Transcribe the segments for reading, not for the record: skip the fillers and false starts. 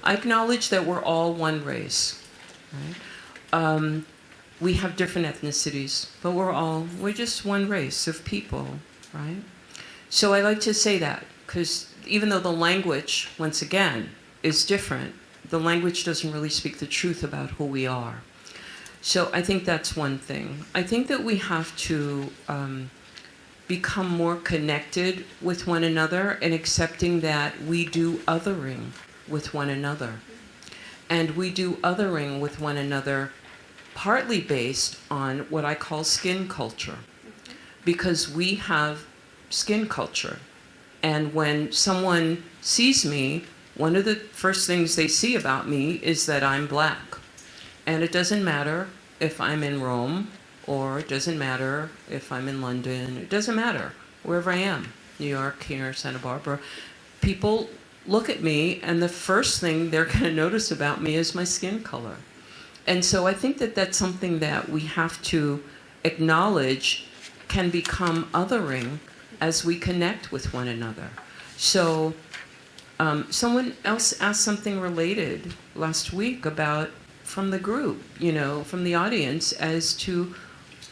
I acknowledge that we're all one race, right? We have different ethnicities, but we're just one race of people, right? So I like to say that, because even though the language, once again, is different, the language doesn't really speak the truth about who we are. So I think that's one thing. I think that we have to become more connected with one another and accepting that we do othering with one another. And we do othering with one another partly based on what I call skin culture, because we have skin culture. And when someone sees me, one of the first things they see about me is that I'm black. And it doesn't matter if I'm in Rome, or it doesn't matter if I'm in London. It doesn't matter wherever I am, New York, here, Santa Barbara. People look at me, and the first thing they're going to notice about me is my skin color. And so I think that that's something that we have to acknowledge can become othering as we connect with one another. So someone else asked something related last week about, from the group, from the audience, as to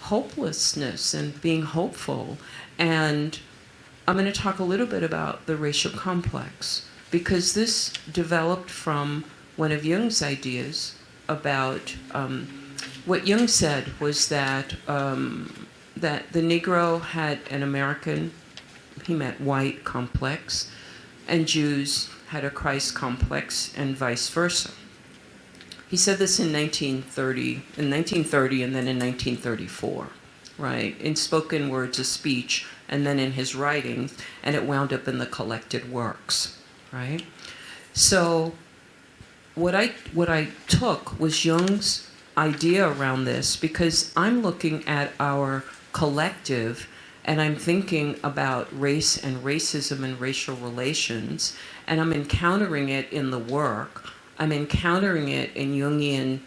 hopelessness and being hopeful. And I'm going to talk a little bit about the racial complex, because this developed from one of Jung's ideas about what Jung said was that that the Negro had an American, he meant white, complex, and Jews had a Christ complex, and vice versa. He said this in 1930 and then in 1934, right? In spoken words of speech, and then in his writings, and it wound up in the collected works, right? So what I took was Jung's idea around this, because I'm looking at our collective, and I'm thinking about race and racism and racial relations, and I'm encountering it in the work. I'm encountering it in Jungian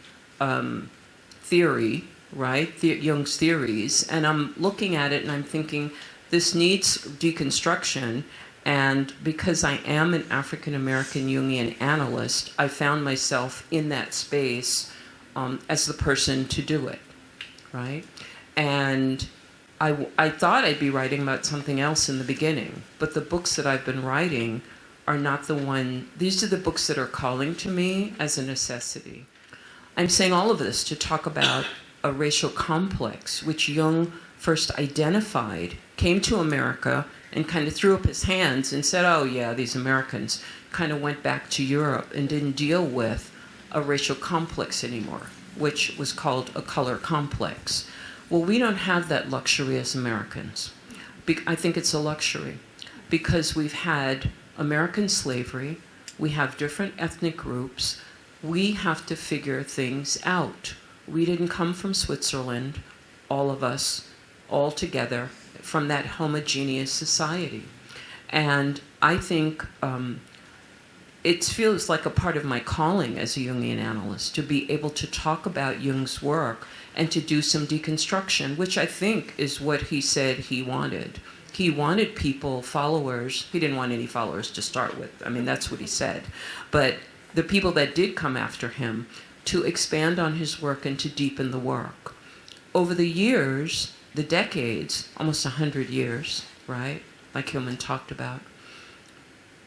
theory, right? Jung's theories, and I'm looking at it and I'm thinking, this needs deconstruction. And because I am an African-American Jungian analyst, I found myself in that space as the person to do it, right? And I thought I'd be writing about something else in the beginning, but the books that I've been writing are not the one. These are the books that are calling to me as a necessity. I'm saying all of this to talk about a racial complex, which Jung first identified, came to America, and kind of threw up his hands and said, oh yeah, these Americans, kind of went back to Europe and didn't deal with a racial complex anymore, which was called a color complex. Well, we don't have that luxury as Americans. I think it's a luxury because we've had American slavery, we have different ethnic groups, we have to figure things out. We didn't come from Switzerland, all of us, all together, from that homogeneous society. And I think it feels like a part of my calling as a Jungian analyst to be able to talk about Jung's work and to do some deconstruction, which I think is what he said he wanted. He wanted people, followers. He didn't want any followers to start with. I mean, that's what he said. But the people that did come after him, to expand on his work and to deepen the work. Over the years, the decades, almost 100 years, right? Like Hillman talked about.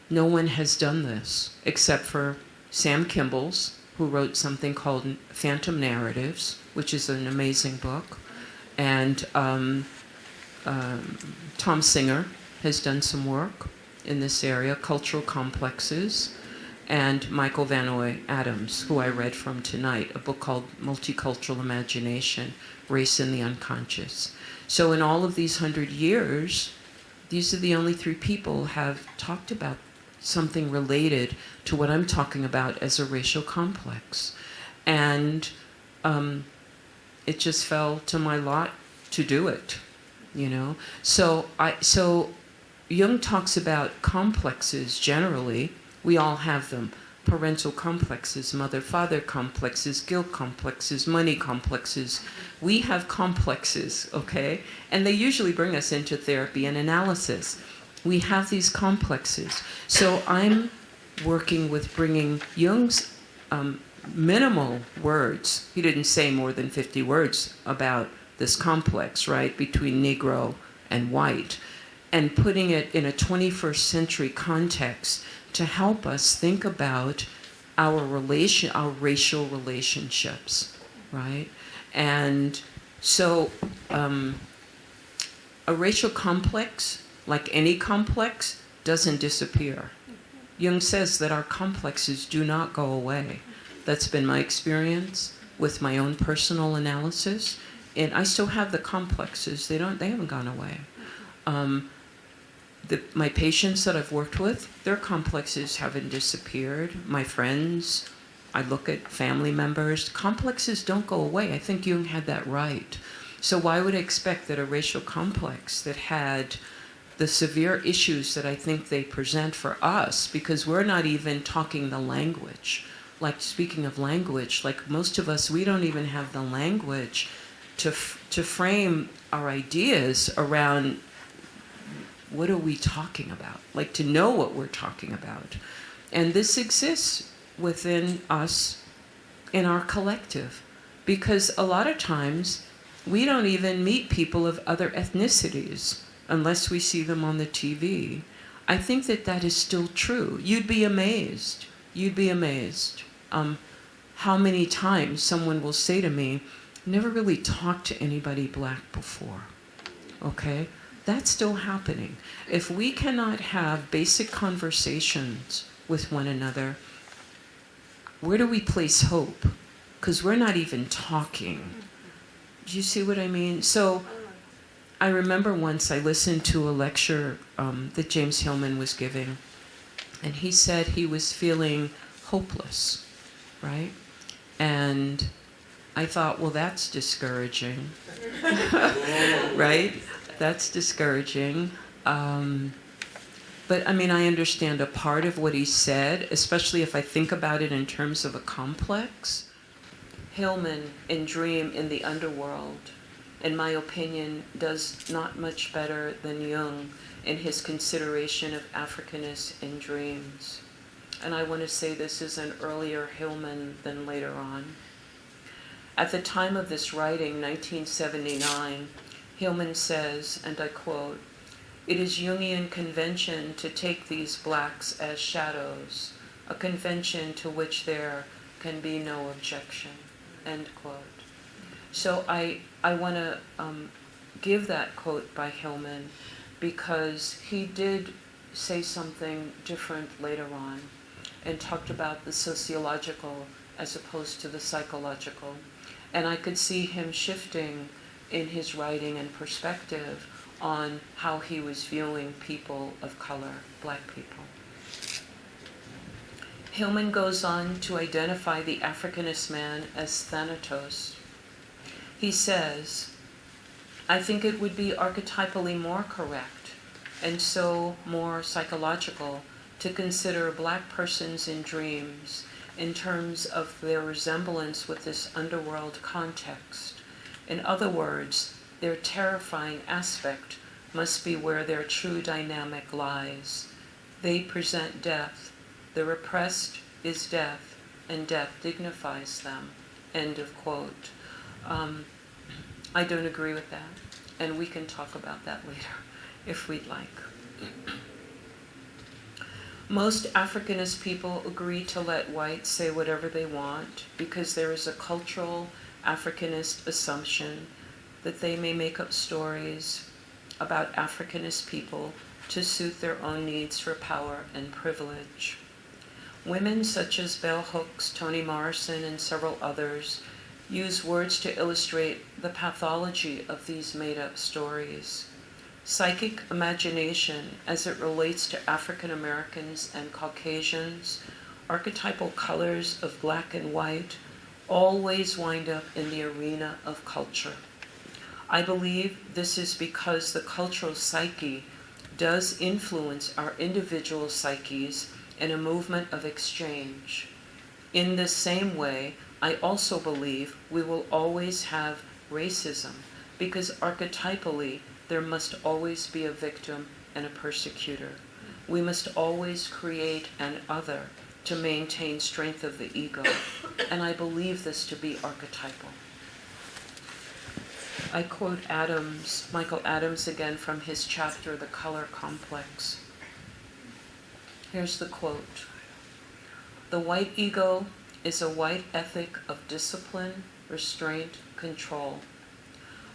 No one has done this except for Sam Kimball's, who wrote something called Phantom Narratives, which is an amazing book. And Tom Singer has done some work in this area, cultural complexes, and Michael Vanoy Adams, who I read from tonight, a book called Multicultural Imagination, Race in the Unconscious. So in all of these 100 years, these are the only three people have talked about something related to what I'm talking about as a racial complex. And it just fell to my lot to do it, you know? So Jung talks about complexes generally. We all have them. Parental complexes, mother-father complexes, guilt complexes, money complexes. We have complexes, okay? And they usually bring us into therapy and analysis. We have these complexes. So I'm working with bringing Jung's minimal words. He didn't say more than 50 words about this complex, right, between Negro and white, and putting it in a 21st century context to help us think about our racial relationships, right? And so a racial complex, like any complex, doesn't disappear. Jung says that our complexes do not go away. That's been my experience with my own personal analysis. And I still have the complexes. They haven't gone away. My patients that I've worked with, their complexes haven't disappeared. My friends, I look at family members, complexes don't go away. I think Jung had that right. So why would I expect that a racial complex that had the severe issues that I think they present for us, because we're not even talking the language. Like, speaking of language, like most of us, we don't even have the language to frame our ideas around what are we talking about, like to know what we're talking about. And this exists within us in our collective, because a lot of times we don't even meet people of other ethnicities unless we see them on the TV. I think that that is still true. You'd be amazed. You'd be amazed how many times someone will say to me, never really talked to anybody black before. Okay? That's still happening. If we cannot have basic conversations with one another, where do we place hope? Because we're not even talking. Do you see what I mean? So I remember once I listened to a lecture that James Hillman was giving, and he said he was feeling hopeless, right? And I thought, well, that's discouraging, right? That's discouraging. But I mean, I understand a part of what he said, especially if I think about it in terms of a complex. Hillman in Dream in the Underworld, in my opinion, does not much better than Jung in his consideration of Africanness in dreams. And I want to say this is an earlier Hillman than later on. At the time of this writing, 1979, Hillman says, and I quote, "It is Jungian convention to take these blacks as shadows, a convention to which there can be no objection," end quote. So I want to give that quote by Hillman because he did say something different later on and talked about the sociological as opposed to the psychological. And I could see him shifting in his writing and perspective on how he was viewing people of color, black people. Hillman goes on to identify the Africanist man as Thanatos. He says, "I think it would be archetypally more correct, and so more psychological, to consider black persons in dreams in terms of their resemblance with this underworld context. In other words, their terrifying aspect must be where their true dynamic lies. They present death. The repressed is death, and death dignifies them," end of quote. I don't agree with that, and we can talk about that later if we'd like. Most Africanist people agree to let whites say whatever they want because there is a cultural Africanist assumption that they may make up stories about Africanist people to suit their own needs for power and privilege. Women such as Bell Hooks, Toni Morrison, and several others use words to illustrate the pathology of these made-up stories. Psychic imagination as it relates to African Americans and Caucasians, archetypal colors of black and white, always wind up in the arena of culture. I believe this is because the cultural psyche does influence our individual psyches in a movement of exchange. In the same way, I also believe we will always have racism because archetypally there must always be a victim and a persecutor. we must always create an other to maintain strength of the ego, and I believe this to be archetypal. I quote Michael Adams again from his chapter, The Color Complex. Here's the quote. The white ego is a white ethic of discipline, restraint, control.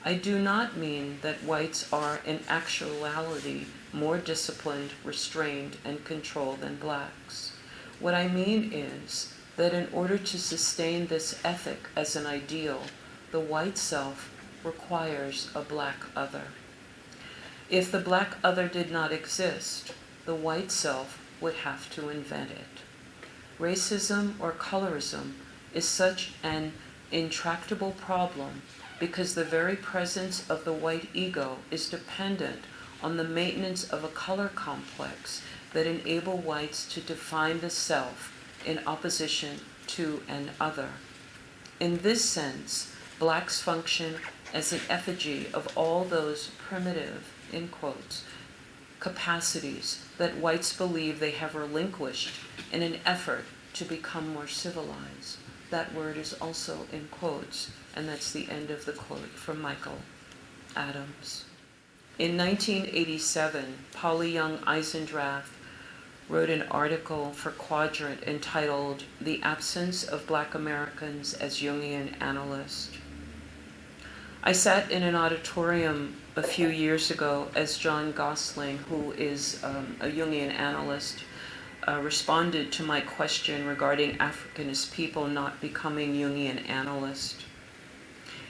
I do not mean that whites are in actuality more disciplined, restrained, and controlled than blacks. What I mean is that in order to sustain this ethic as an ideal, the white self requires a black other. If the black other did not exist, the white self would have to invent it. Racism or colorism is such an intractable problem because the very presence of the white ego is dependent on the maintenance of a color complex that enable whites to define the self in opposition to an other. In this sense, blacks function as an effigy of all those primitive, in quotes, capacities that whites believe they have relinquished in an effort to become more civilized. That word is also in quotes, and that's the end of the quote from Michael Adams. In 1987, Polly Young Eisendrath wrote an article for Quadrant entitled The Absence of Black Americans as Jungian Analyst. I sat in an auditorium a few years ago as John Gosling, who is a Jungian analyst, responded to my question regarding Africanist people not becoming Jungian analysts.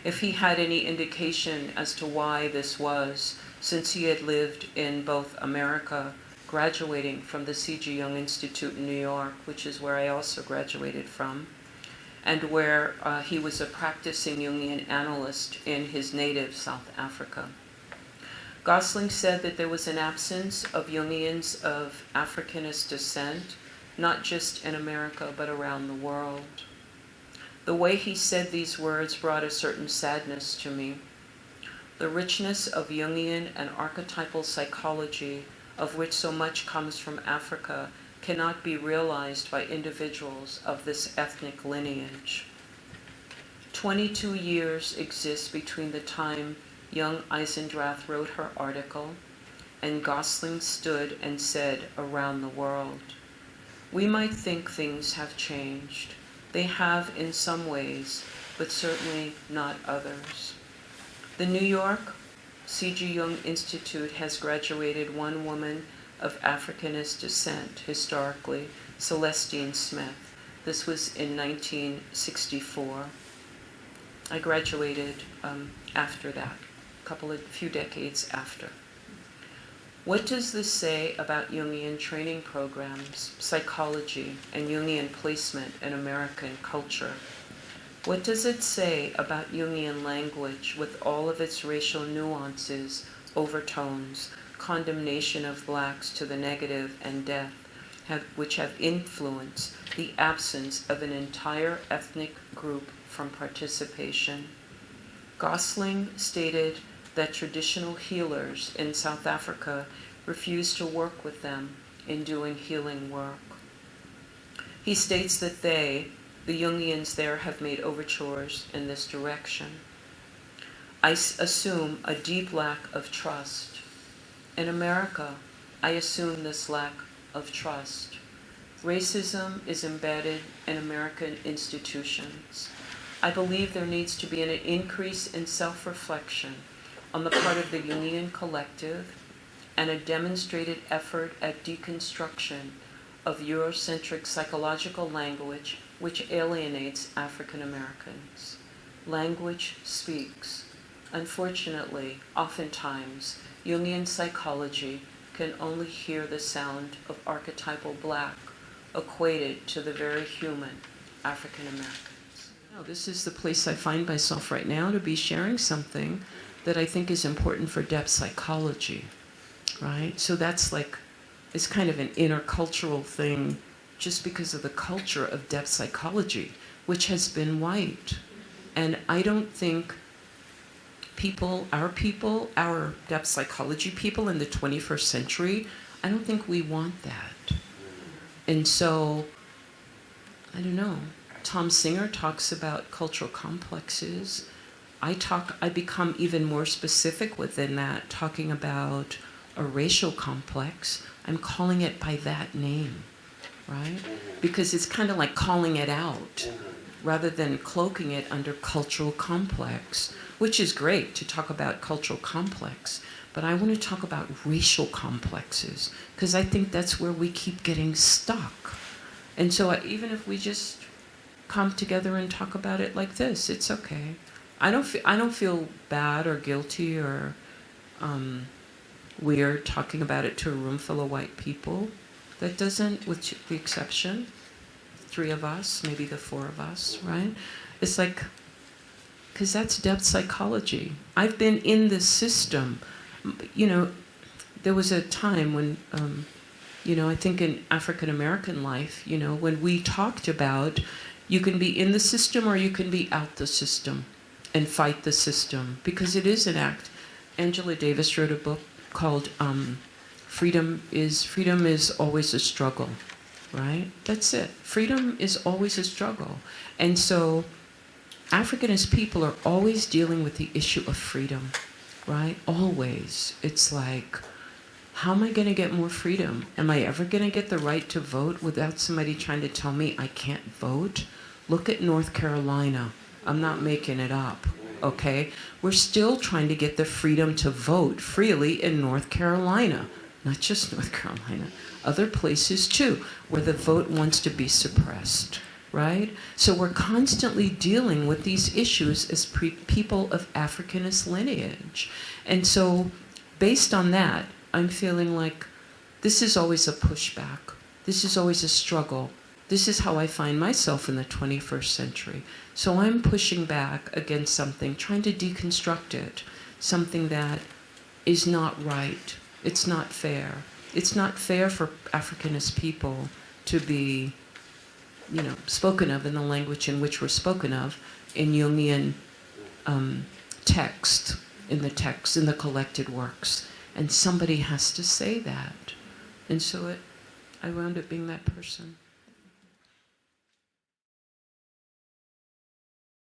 If he had any indication as to why this was, since he had lived in both America, graduating from the C.G. Jung Institute in New York, which is where I also graduated from, and where he was a practicing Jungian analyst in his native South Africa. Gosling said that there was an absence of Jungians of Africanist descent, not just in America, but around the world. The way he said these words brought a certain sadness to me. The richness of Jungian and archetypal psychology, of which so much comes from Africa, cannot be realized by individuals of this ethnic lineage. 22 years exist between the time Young Eisendrath wrote her article and Gosling stood and said, around the world. We might think things have changed. They have in some ways, but certainly not others. The New York C.G. Jung Institute has graduated one woman of Africanist descent, historically, Celestine Smith. This was in 1964. I graduated after that, few decades after. What does this say about Jungian training programs, psychology, and Jungian placement in American culture? What does it say about Jungian language with all of its racial nuances, overtones, condemnation of blacks to the negative and death, which have influenced the absence of an entire ethnic group from participation? Gosling stated that traditional healers in South Africa refused to work with them in doing healing work. He states that they, the Jungians there, have made overtures in this direction. I assume a deep lack of trust. In America, I assume this lack of trust. Racism is embedded in American institutions. I believe there needs to be an increase in self-reflection on the part of the Jungian collective and a demonstrated effort at deconstruction of Eurocentric psychological language which alienates African Americans. Language speaks. Unfortunately, oftentimes, Jungian psychology can only hear the sound of archetypal black equated to the very human African Americans. Now, this is the place I find myself right now to be sharing something that I think is important for depth psychology, right? So that's like, it's kind of an intercultural thing just because of the culture of depth psychology, which has been white. And I don't think our depth psychology people in the 21st century I don't think we want that. And so, I don't know. Tom Singer talks about cultural complexes. I become even more specific within that, talking about a racial complex. I'm calling it by that name, right? Because it's kind of like calling it out rather than cloaking it under cultural complex, which is great to talk about cultural complex. But I want to talk about racial complexes because I think that's where we keep getting stuck. And so even if we just come together and talk about it like this, it's okay. I don't feel bad or guilty or weird talking about it to a room full of white people. That doesn't, with the exception, 3 of us, maybe the 4 of us, right? It's like, because that's depth psychology. I've been in this system. You know, there was a time when, I think in African American life, when we talked about you can be in the system or you can be out the system and fight the system, because it is an act. Angela Davis wrote a book called Freedom is Always a Struggle, right? That's it. Freedom is always a struggle. And so Africanist people are always dealing with the issue of freedom, right? Always. It's like, how am I going to get more freedom? Am I ever going to get the right to vote without somebody trying to tell me I can't vote? Look at North Carolina. I'm not making it up, okay? We're still trying to get the freedom to vote freely in North Carolina. Not just North Carolina, other places too, where the vote wants to be suppressed, right? So we're constantly dealing with these issues as people of Africanist lineage. And so based on that, I'm feeling like this is always a pushback. This is always a struggle. This is how I find myself in the 21st century. So I'm pushing back against something, trying to deconstruct it, something that is not right. It's not fair. It's not fair for Africanist people to be, spoken of in the language in which we're spoken of in Jungian text, in the collected works. And somebody has to say that. And so I wound up being that person.